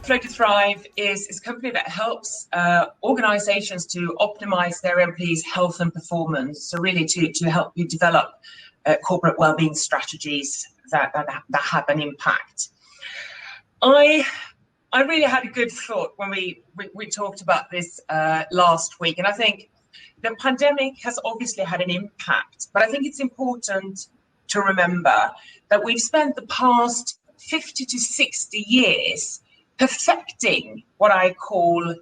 Flow to Thrive is a company that helps organizations to optimize their employees' health and performance. So really to help you develop corporate wellbeing strategies that have an impact. I really had a good thought when we talked about this last week, and I think the pandemic has obviously had an impact, but I think it's important to remember that we've spent the past 50 to 60 years perfecting what I call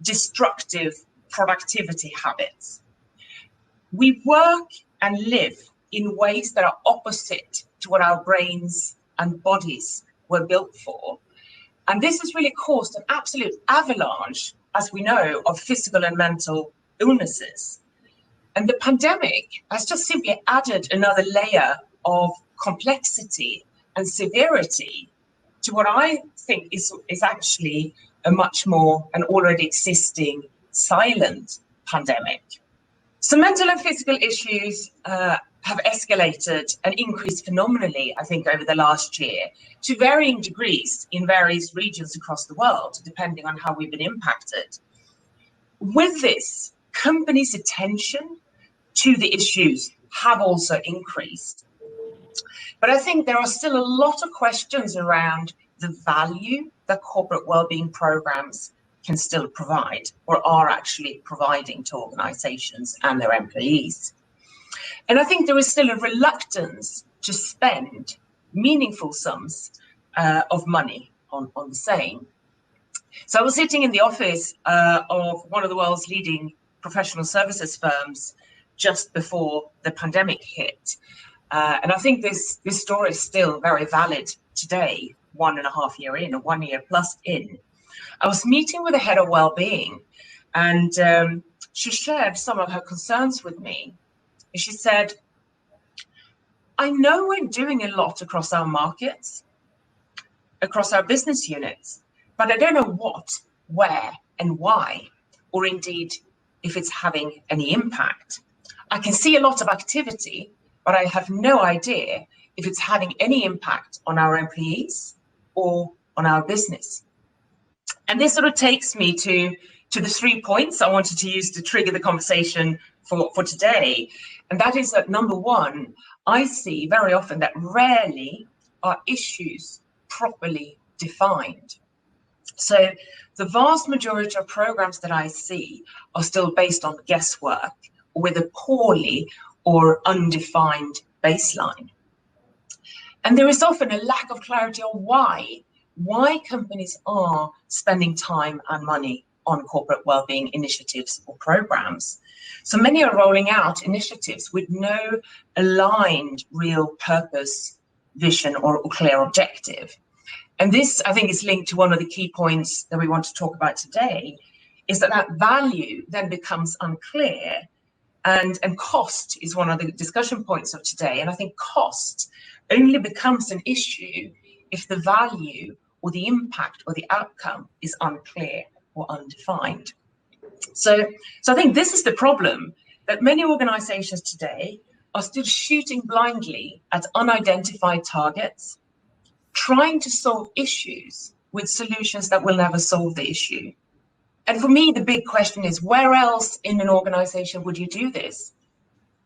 destructive productivity habits. We work and live in ways that are opposite to what our brains and bodies were built for. And this has really caused an absolute avalanche, as we know, of physical and mental illnesses. And the pandemic has just simply added another layer of complexity and severity to what I think is actually a much more an already existing silent pandemic. So mental and physical issues have escalated and increased phenomenally, I think, over the last year to varying degrees in various regions across the world, depending on how we've been impacted. With this, companies' attention to the issues have also increased. But I think there are still a lot of questions around the value that corporate wellbeing programs can still provide or are actually providing to organizations and their employees. And I think there is still a reluctance to spend meaningful sums of money on the same. So I was sitting in the office of one of the world's leading professional services firms just before the pandemic hit. And I think this story is still very valid today, 1.5 years in, or 1 year plus in. I was meeting with the head of wellbeing, and she shared some of her concerns with me. And she said, I know we're doing a lot across our markets, across our business units, but I don't know what, where, and why, or indeed if it's having any impact. I can see a lot of activity, but I have no idea if it's having any impact on our employees or on our business. And this sort of takes me to the 3 points I wanted to use to trigger the conversation for today. And that is that, number one, I see very often that rarely are issues properly defined. So the vast majority of programs that I see are still based on guesswork with a poorly or undefined baseline. And there is often a lack of clarity on why companies are spending time and money on corporate wellbeing initiatives or programs. So many are rolling out initiatives with no aligned real purpose, vision, or clear objective. And this, I think, is linked to one of the key points that we want to talk about today, is that value then becomes unclear, and cost is one of the discussion points of today. And I think cost only becomes an issue if the value or the impact or the outcome is unclear or undefined. So I think this is the problem, that many organizations today are still shooting blindly at unidentified targets, trying to solve issues with solutions that will never solve the issue. And for me, the big question is, where else in an organization would you do this?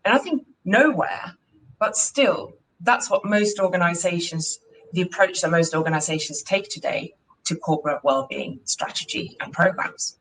And I think nowhere, but still, that's what most organizations, the approach that most organizations take today to corporate wellbeing strategy and programs.